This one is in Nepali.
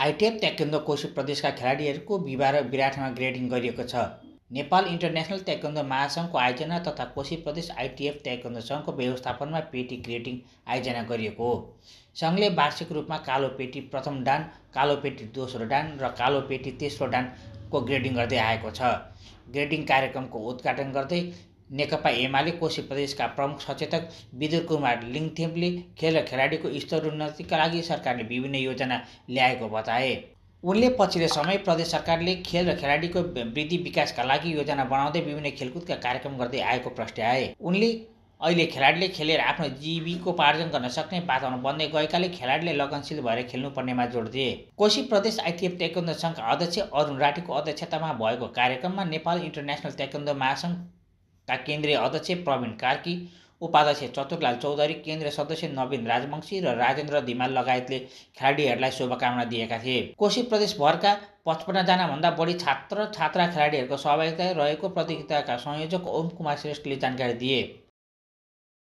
आइटिएफ ताइक्वान्डो कोशी प्रदेशका खेलाडीहरूको बिहिबार विराटमा ग्रेडिङ गरिएको छ। नेपाल इन्टरनेसनल ताइक्वान्डो महासङ्घको आयोजना तथा कोशी प्रदेश आइटिएफ ताइक्वान्डो सङ्घको व्यवस्थापनमा पेटी ग्रेडिङ आयोजना गरिएको हो। सङ्घले वार्षिक रूपमा कालो पेटी प्रथम डान, कालो पेटी दोस्रो डान र कालो पेटी तेस्रो डानको ग्रेडिङ गर्दै आएको छ। ग्रेडिङ कार्यक्रमको उद्घाटन गर्दै नेकपा एमाले कोशी प्रदेशका प्रमुख सचेतक विदुर कुमार लिङथेम्पले खेल र खेलाडीको स्तरोन्नतिका लागि सरकारले विभिन्न योजना ल्याएको बताए। उनले पछिल्लो समय प्रदेश सरकारले खेल र खेलाडीको वृद्धि विकासका लागि योजना बनाउँदै विभिन्न खेलकुदका कार्यक्रम गर्दै आएको प्रस्ट्याए। उनले अहिले खेलाडीले खेलेर आफ्नो जीविकोपार्जन गर्न सक्ने वातावरण बन्दै गएकाले खेलाडीले लगनशील भएर खेल्नुपर्नेमा जोड दिए। कोशी प्रदेश आइटिएफ ताइक्वान्डो सङ्घका अध्यक्ष अरुण राठीको अध्यक्षतामा भएको कार्यक्रममा नेपाल इन्टरनेसनल ताइक्वान्डो महासङ्घका केन्द्रीय अध्यक्ष प्रवीण कार्की, उपाध्यक्ष चतुरलाल चौधरी, केन्द्रीय सदस्य नवीन राजवंशी र राजेन्द्र धिमाल लगायतले खेलाडीहरूलाई शुभकामना दिएका थिए। कोशी प्रदेशभरका 55 जनाभन्दा बढी छात्र छात्रा खेलाडीहरूको सहभागिता रहेको प्रतियोगिताका संयोजक ओम कुमार श्रेष्ठले जानकारी दिए।